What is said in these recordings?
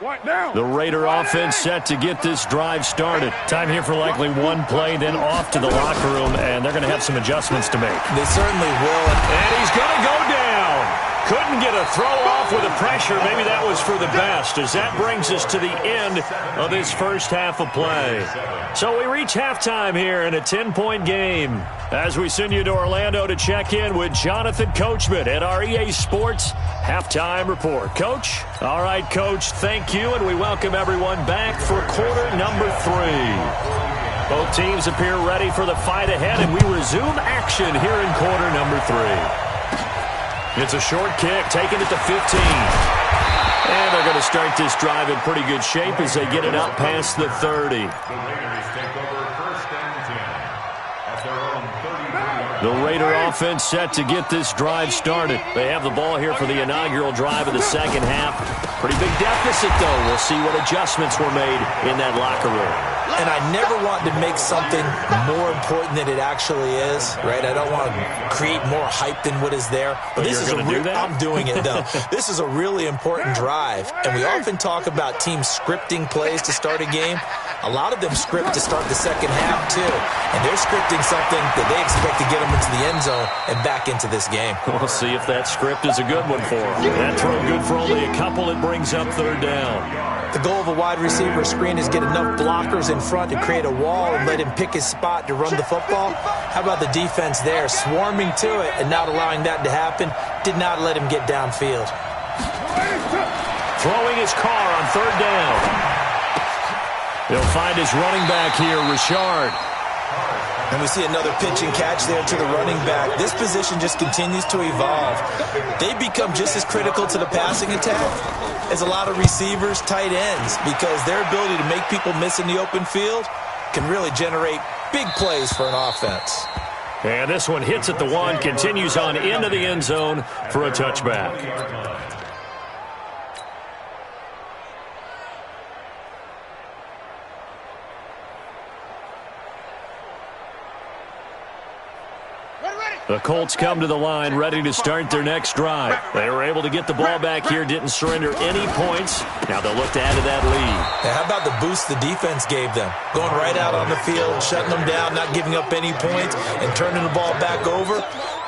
The Raider offense set to get this drive started. Time here for likely one play, then off to the locker room, and they're going to have some adjustments to make. They certainly will. And he's going to go down. Couldn't get a throw off with the pressure. Maybe that was for the best, as that brings us to the end of this first half of play. So we reach halftime here in a 10-point game as we send you to Orlando to check in with Jonathan Coachman at our EA Sports Halftime Report. Coach? All right, Coach, thank you, and we welcome everyone back for quarter number 3. Both teams appear ready for the fight ahead, and we resume action here in quarter number 3. It's a short kick, taking it to 15. And they're going to start this drive in pretty good shape as they get it up past the 30. The Raider offense set to get this drive started. They have the ball here for the inaugural drive of the second half. Pretty big deficit, though. We'll see what adjustments were made in that locker room. And I never want to make something more important than it actually is, right? I don't want to create more hype than what is there. But this is I'm doing it, though. This is a really important drive. And we often talk about teams scripting plays to start a game. A lot of them script to start the second half, too. And they're scripting something that they expect to get them into the end zone and back into this game. We'll see if that script is a good one for them. That throw good for only a couple. It brings up third down. The goal of a wide receiver screen is get enough blockers in front to create a wall and let him pick his spot to run the football. How about the defense there, swarming to it and not allowing that to happen? Did not let him get downfield. Throwing his car on third down. He'll find his running back here, Richard. And we see another pitch and catch there to the running back. This position just continues to evolve. They become just as critical to the passing attack as a lot of receivers, tight ends, because their ability to make people miss in the open field can really generate big plays for an offense. And this one hits at the 1, continues on into the end zone for a touchback. The Colts come to the line, ready to start their next drive. They were able to get the ball back here, didn't surrender any points. Now they'll look to add to that lead. Now, how about the boost the defense gave them? Going right out on the field, shutting them down, not giving up any points, and turning the ball back over.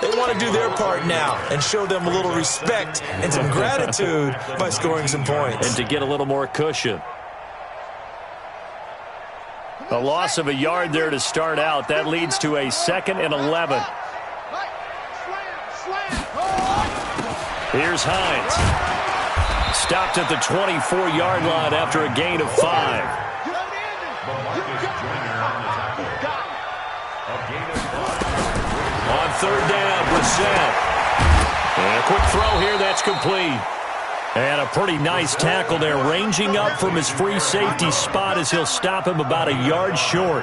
They want to do their part now and show them a little respect and some gratitude by scoring some points. And to get a little more cushion. A loss of a yard there to start out. That leads to a 2nd and 11. Here's Hines. Stopped at the 24-yard line after a gain of 5. On third down, Brissett. And a quick throw here, that's complete. And a pretty nice tackle there, ranging up from his free safety spot as he'll stop him about a yard short.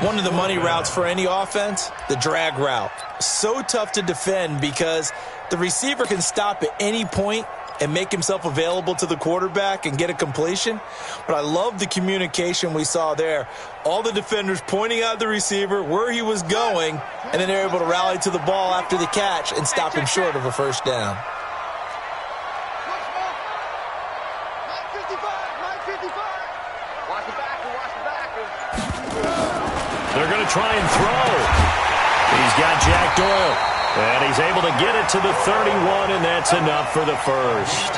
One of the money routes for any offense, the drag route. So tough to defend because the receiver can stop at any point and make himself available to the quarterback and get a completion. But I love the communication we saw there. All the defenders pointing out the receiver, where he was going, and then they're able to rally to the ball after the catch and stop him short of a first down. They're going to try and throw. He's got Jack Doyle. And he's able to get it to the 31, and that's enough for the first.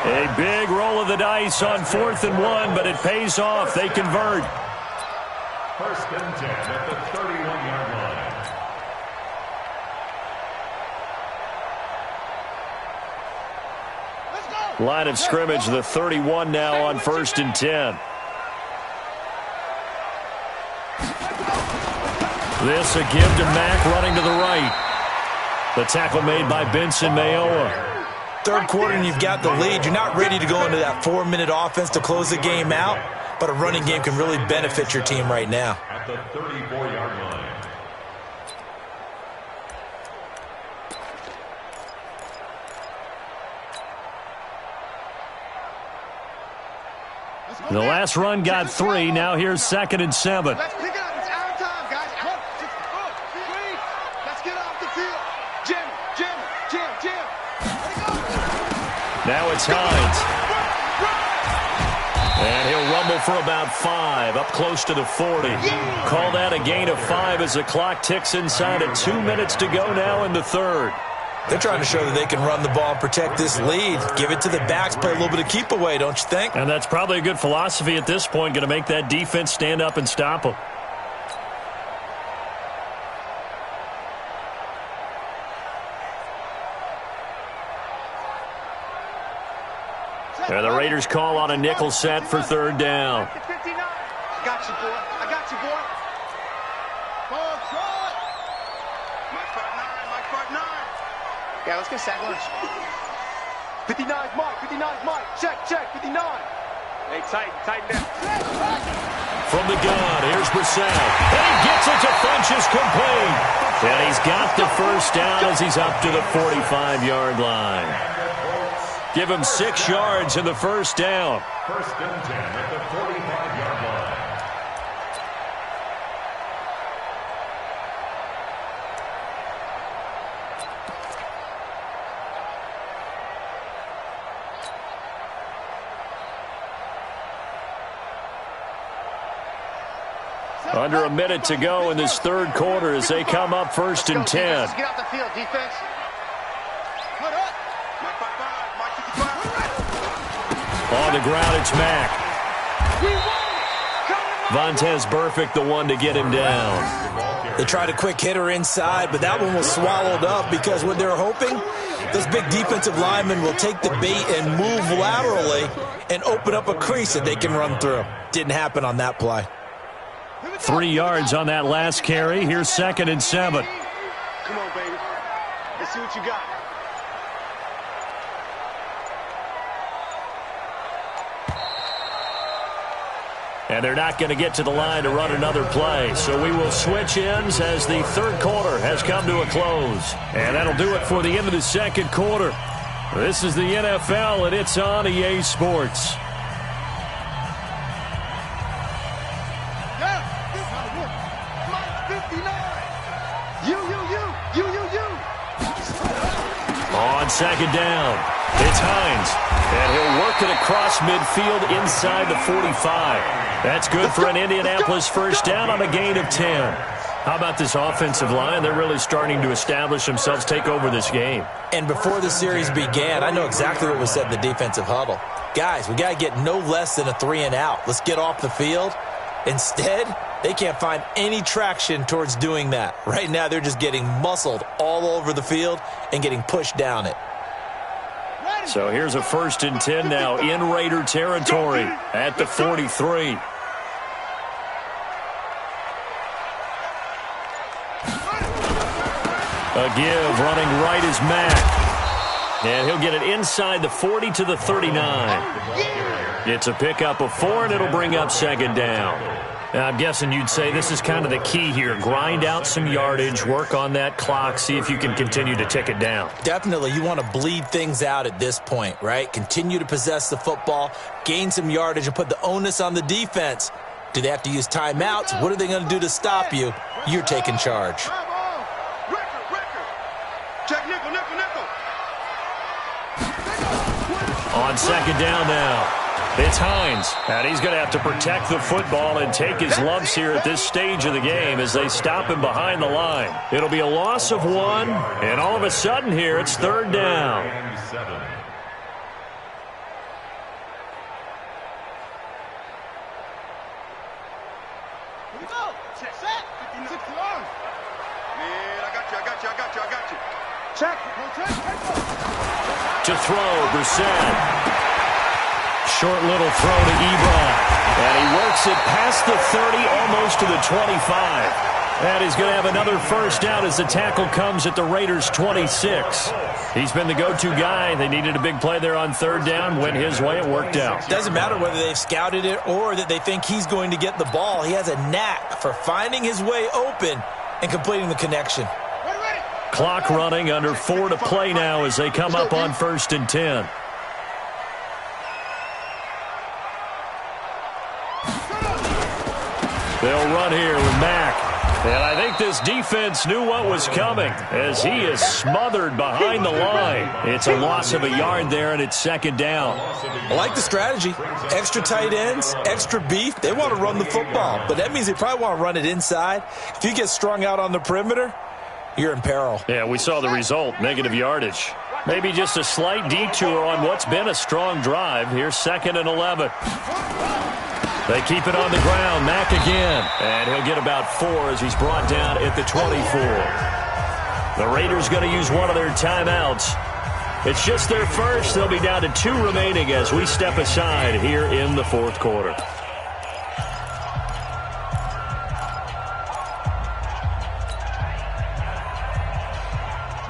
A big roll of the dice on 4th and 1, but it pays off. They convert. 1st and 10 at the 31-yard line. Line of scrimmage, the 31 now on 1st and 10. This a give to Mack running to the right. The tackle made by Benson Mayowa. Third quarter and you've got the lead. You're not ready to go into that 4-minute offense to close the game out, but a running game can really benefit your team right now. At the 34-yard line. The last run got 3. Now here's 2nd and 7. Let's pick it up. It's our time, guys. Let's get off the field. Jim. Now it's Hines. And he'll rumble for about 5, up close to the 40. Call that a gain of 5 as the clock ticks inside of 2 minutes to go now in the third. They're trying to show that they can run the ball and protect this lead. Give it to the backs, play a little bit of keep away, don't you think? And that's probably a good philosophy at this point, going to make that defense stand up and stop them. And the Raiders call on a nickel set for third down. I got you, boy. I got you, boy. Mike part 9. Mike part 9. Yeah, let's get sack lunch. 59's Mike. 59's Mike. Check. 59. Hey, tighten that. From the gun, here's Brissett. And he gets it to Funchess complete. And he's got the first down as he's up to the 45-yard line. Give him 6 yards in the first down. First and 10 at the 45-yard line. Under a minute to go in this third quarter as they come up first and 10. Get off the field, defense. On the ground, it's Mack. Vontaze Burfict, the one to get him down. They tried a quick hitter inside, but that one was swallowed up because what they're hoping, this big defensive lineman will take the bait and move laterally and open up a crease that they can run through. Didn't happen on that play. 3 yards on that last carry. Here's 2nd and 7. Come on, baby. Let's see what you got. And they're not going to get to the line to run another play. So we will switch ends as the third quarter has come to a close. And that'll do it for the end of the second quarter. This is the NFL, and it's on EA Sports. On second down, it's Hines. And he'll work it across midfield inside the 45. That's good for an Indianapolis first down on a gain of 10. How about this offensive line? They're really starting to establish themselves, take over this game. And before the series began, I know exactly what was said in the defensive huddle. Guys, we got to get no less than a 3 and out. Let's get off the field. Instead, they can't find any traction towards doing that. Right now, they're just getting muscled all over the field and getting pushed down it. So here's a 1st and 10 now in Raider territory at the 43. A give, running right is Mack. And he'll get it inside the 40 to the 39. It's a pickup of 4, and it'll bring up 2nd down. Now, I'm guessing you'd say this is kind of the key here. Grind out some yardage, work on that clock, see if you can continue to tick it down. Definitely, you want to bleed things out at this point, right? Continue to possess the football, gain some yardage, and put the onus on the defense. Do they have to use timeouts? What are they going to do to stop you? You're taking charge. Check nickel. On 2nd down now. It's Hines, and he's going to have to protect the football and take his lumps here at this stage of the game as they stop him behind the line. It'll be a loss of 1, and all of a sudden here, it's 3rd down. Check. To throw, Brissett. Short little throw to Ebron. And he works it past the 30, almost to the 25. And he's going to have another first down as the tackle comes at the Raiders' 26. He's been the go-to guy. They needed a big play there on 3rd down. Went his way. It worked out. Doesn't matter whether they've scouted it or that they think he's going to get the ball. He has a knack for finding his way open and completing the connection. Clock running, under 4 to play now as they come up on 1st and 10. They'll run here with Mack. And I think this defense knew what was coming as he is smothered behind the line. It's a loss of a yard there, and it's second down. I like the strategy. Extra tight ends, extra beef. They want to run the football, but that means they probably want to run it inside. If you get strung out on the perimeter, you're in peril. Yeah, we saw the result, negative yardage. Maybe just a slight detour on what's been a strong drive. Here's 2nd and 11. They keep it on the ground. Mack again. And he'll get about 4 as he's brought down at the 24. The Raiders going to use one of their timeouts. It's just their first. They'll be down to 2 remaining as we step aside here in the 4th quarter.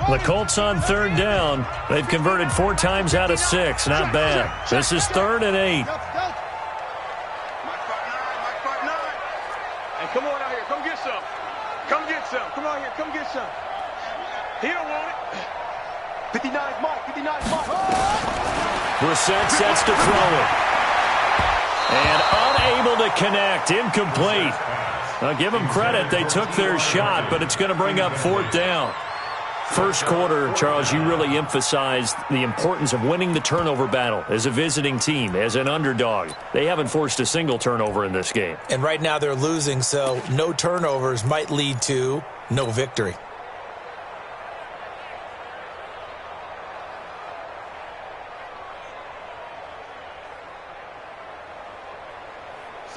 The Colts on 3rd down. They've converted 4 times out of 6. Not bad. This is 3rd and 8. Come on out here. Come get some. Come get some. Come on here. Come get some. He don't want it. 59's Mike. 59's Mike. Brissett sets to throw it. And unable to connect. Incomplete. Now give them credit. They took their shot, but it's going to bring up 4th down. First quarter, Charles, you really emphasized the importance of winning the turnover battle as a visiting team, as an underdog. They haven't forced a single turnover in this game. And right now they're losing, so no turnovers might lead to no victory.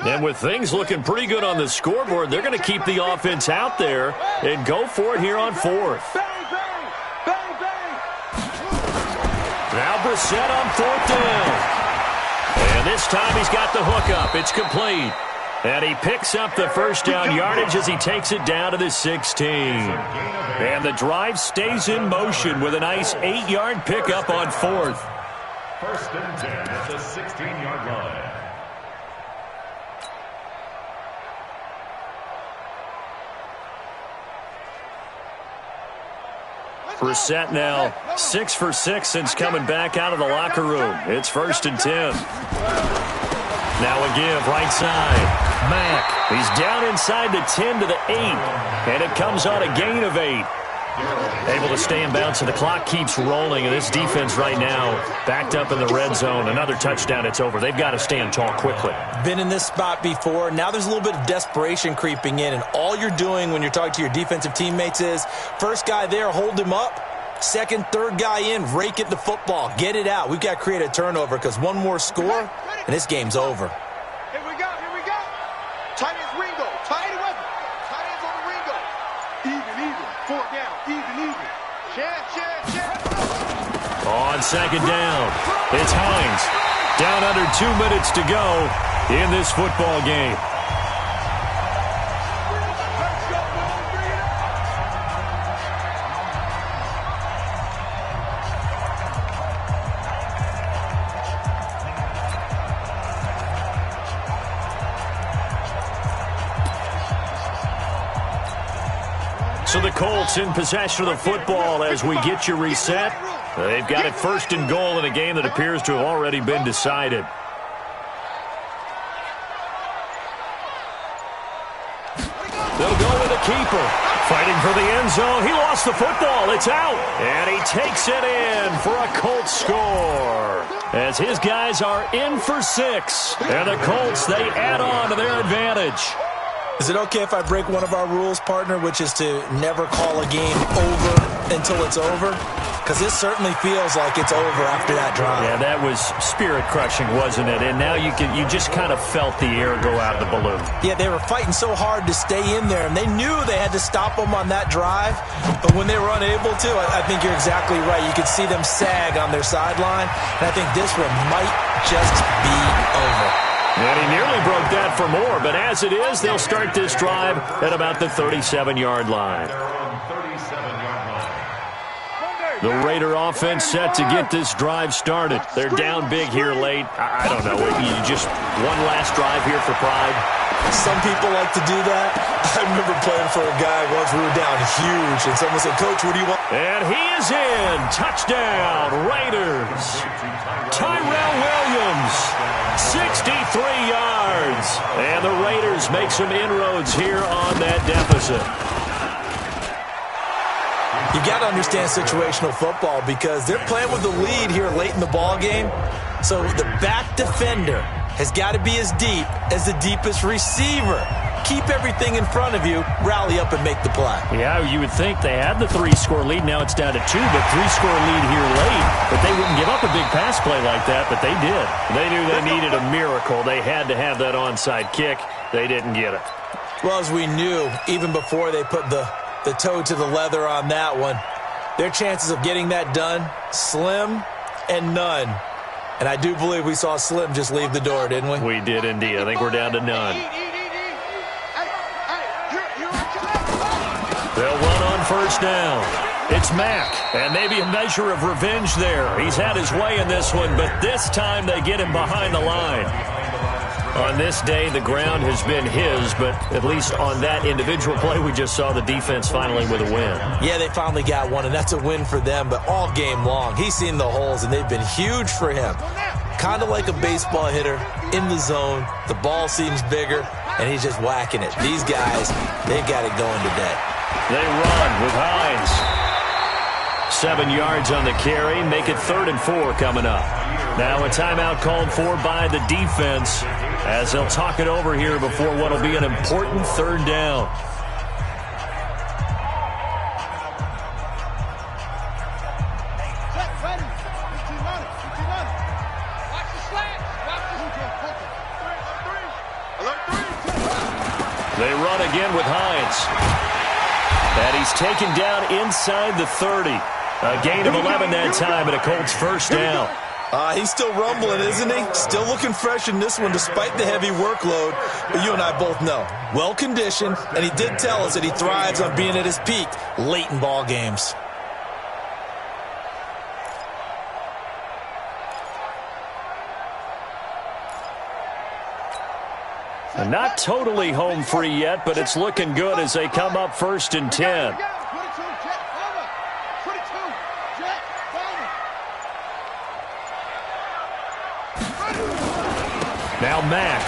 And with things looking pretty good on the scoreboard, they're going to keep the offense out there and go for it here on 4th. Now Brissett on 4th down. And this time he's got the hook up. It's complete. And he picks up the first down yardage as he takes it down to the 16. And the drive stays in motion with a nice 8-yard pickup on 4th. 1st and 10 at the 16-yard line. Brissett now 6 for 6 since coming back out of the locker room. It's 1st and 10. Now a give right side. Mack. He's down inside the 10 to the 8. And it comes on a gain of 8. Able to stay in bounds, and the clock keeps rolling. And this defense right now backed up in the red zone. Another touchdown, it's over. They've got to stand tall quickly. Been in this spot before. Now there's a little bit of desperation creeping in. And all you're doing when you're talking to your defensive teammates is, first guy there, hold him up. Second, third guy in, rake at the football. Get it out. We've got to create a turnover because one more score, and this game's over. Here we go. Here we go. Tight ends Ringo. Tight end weapon. Tight ends on the Ringo. Even. 4 down. Even. Chance. On 2nd down, it's Hines. Down under 2 minutes to go in this football game. So the Colts in possession of the football as we get you reset. They've got it 1st and goal in a game that appears to have already been decided. They'll go with the keeper. Fighting for the end zone. He lost the football. It's out. And he takes it in for a Colts score. As his guys are in for 6. And the Colts, they add on to their advantage. Is it okay if I break one of our rules, partner, which is to never call a game over until it's over? Because this certainly feels like it's over after that drive. Yeah, that was spirit-crushing, wasn't it? And now you just kind of felt the air go out of the balloon. Yeah, they were fighting so hard to stay in there, and they knew they had to stop them on that drive. But when they were unable to, I think you're exactly right. You could see them sag on their sideline, and I think this one might just be over. And he nearly broke that for more, but as it is, they'll start this drive at about the 37-yard line. The Raider offense set to get this drive started. They're down big here late. I don't know. You just one last drive here for pride. Some people like to do that. I remember playing for a guy once. We were down huge, and someone said, "Coach, what do you want?" And he is in. Touchdown, Raiders. Tyrell Williams, 63 yards. And the Raiders make some inroads here on that deficit. You got to understand situational football because they're playing with the lead here late in the ball game. So the back defender has got to be as deep as the deepest receiver. Keep everything in front of you, rally up and make the play. Yeah, you would think they had the 3-score lead. Now it's down to 2, but 3-score lead here late. But they wouldn't give up a big pass play like that, but they did. They knew they needed a miracle. They had to have that onside kick. They didn't get it. Well, as we knew, even before they put the toe to the leather on that one, their chances of getting that done, slim and none. And I do believe we saw Slim just leave the door, didn't we? We did indeed. I think we're down to none. They'll run on first down. It's Mack, and maybe a measure of revenge there. He's had his way in this one, but this time they get him behind the line. On this day, the ground has been his, but at least on that individual play, we just saw the defense finally with a win. Yeah, they finally got one, and that's a win for them, but all game long, he's seen the holes, and they've been huge for him. Kind of like a baseball hitter in the zone. The ball seems bigger, and he's just whacking it. These guys, they've got it going today. They run with Hines. 7 yards on the carry. Make it 3rd and 4 coming up. Now a timeout called for by the defense as they'll talk it over here before what will be an important 3rd down. They run again with Hines. And he's taken down inside the 30. A gain of 11 that time and a Colts first down. He's still rumbling, isn't he? Still looking fresh in this one despite the heavy workload. But you and I both know, well-conditioned, and he did tell us that he thrives on being at his peak late in ball games. And not totally home free yet, but it's looking good as they come up 1st and 10. Now Mack.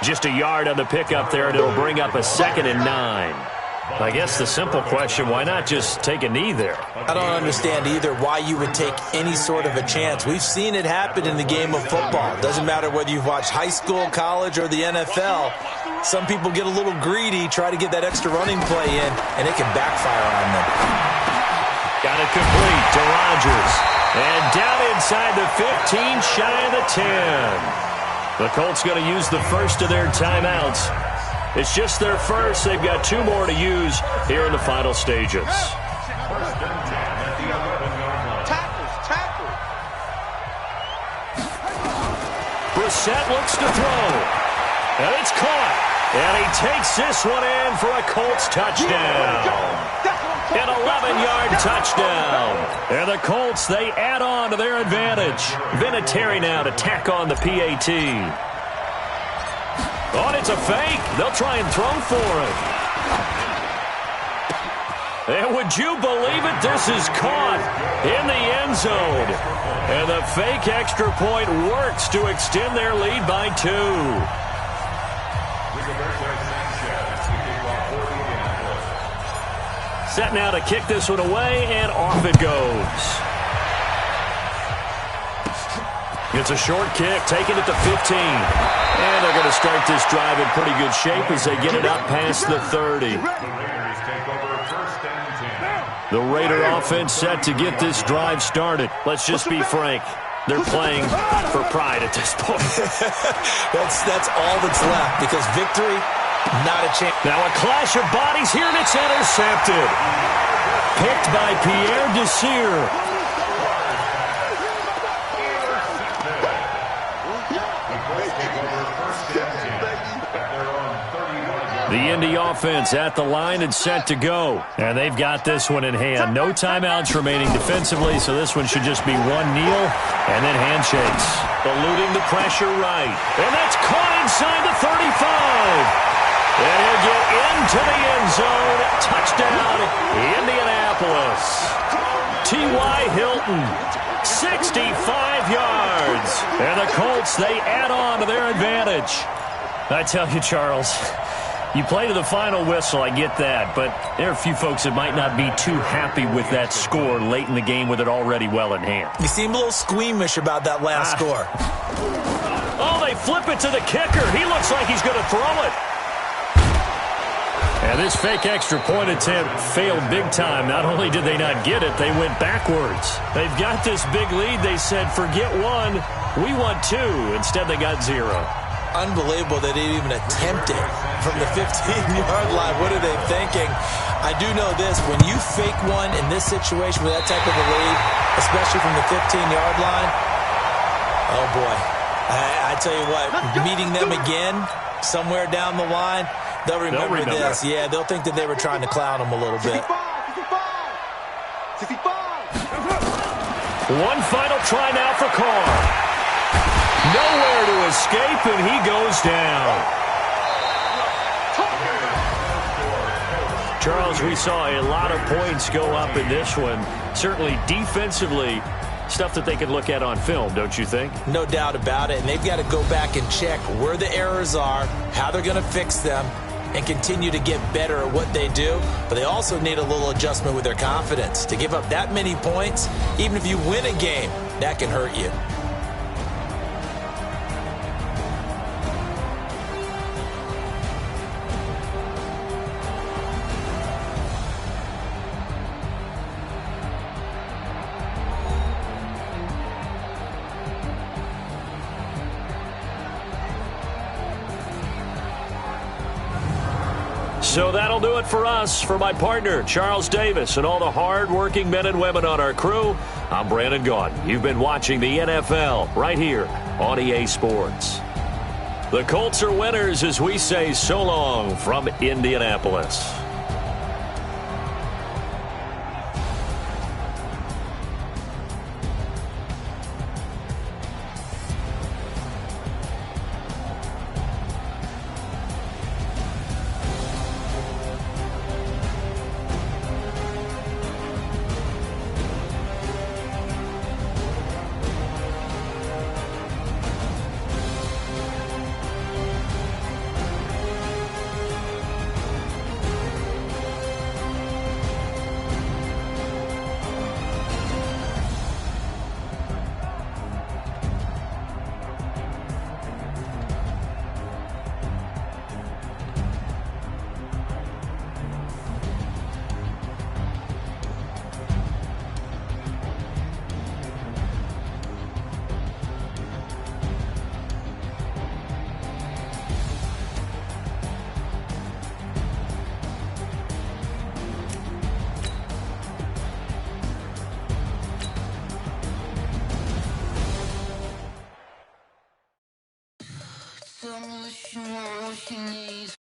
Just a yard on the pickup there, and it'll bring up a 2nd and 9. I guess the simple question, why not just take a knee there? I don't understand either why you would take any sort of a chance. We've seen it happen in the game of football. Doesn't matter whether you've watched high school, college, or the NFL. Some people get a little greedy, try to get that extra running play in, and it can backfire on them. Got it complete to Rodgers. And down inside the 15, shy of the 10. The Colts going to use the first of their timeouts. It's just their first. They've got 2 more to use here in the final stages. Brissett looks to throw. And it's caught. And he takes this one in for a Colts touchdown. An 11-yard touchdown. And the Colts, they add on to their advantage. Vinatieri now to tack on the PAT. Oh, and it's a fake. They'll try and throw for it. And would you believe it? This is caught in the end zone. And the fake extra point works to extend their lead by 2. Set now to kick this one away, and off it goes. It's a short kick, taking it to 15. And they're going to start this drive in pretty good shape as they get it up past the 30. The Raider offense set to get this drive started. Let's just be frank. They're playing for pride at this point. That's all that's left because victory, not a chance. Now a clash of bodies here, and it's intercepted. Picked by Pierre Desir. The Indy offense at the line and set to go. And they've got this one in hand. No timeouts remaining defensively, so this one should just be one kneel and then handshakes. Eluding the pressure right. And that's caught inside the 35. And he'll get into the end zone. Touchdown, Indianapolis. T.Y. Hilton, 65 yards. And the Colts, they add on to their advantage. I tell you, Charles, you play to the final whistle, I get that, but there are a few folks that might not be too happy with that score late in the game with it already well in hand. You seem a little squeamish about that last score. Oh, they flip it to the kicker. He looks like he's going to throw it. And this fake extra point attempt failed big time. Not only did they not get it, they went backwards. They've got this big lead. They said, forget one, we want two. Instead, they got zero. Unbelievable that they even attempted from the 15-yard line. What are they thinking? I do know this. When you fake one in this situation with that type of a lead, especially from the 15-yard line, oh, boy. I tell you what, meeting them again somewhere down the line, they'll remember this. Yeah, they'll think that they were trying to clown them a little bit. 65. One final try now for Carr. Nowhere to escape, and he goes down. Charles, we saw a lot of points go up in this one. Certainly defensively, stuff that they can look at on film, don't you think? No doubt about it, and they've got to go back and check where the errors are, how they're going to fix them, and continue to get better at what they do. But they also need a little adjustment with their confidence. To give up that many points, even if you win a game, that can hurt you. So that'll do it for us. For my partner, Charles Davis, and all the hard-working men and women on our crew, I'm Brandon Gaudin. You've been watching the NFL right here on EA Sports. The Colts are winners as we say so long from Indianapolis. Tell me what she want, what she needs.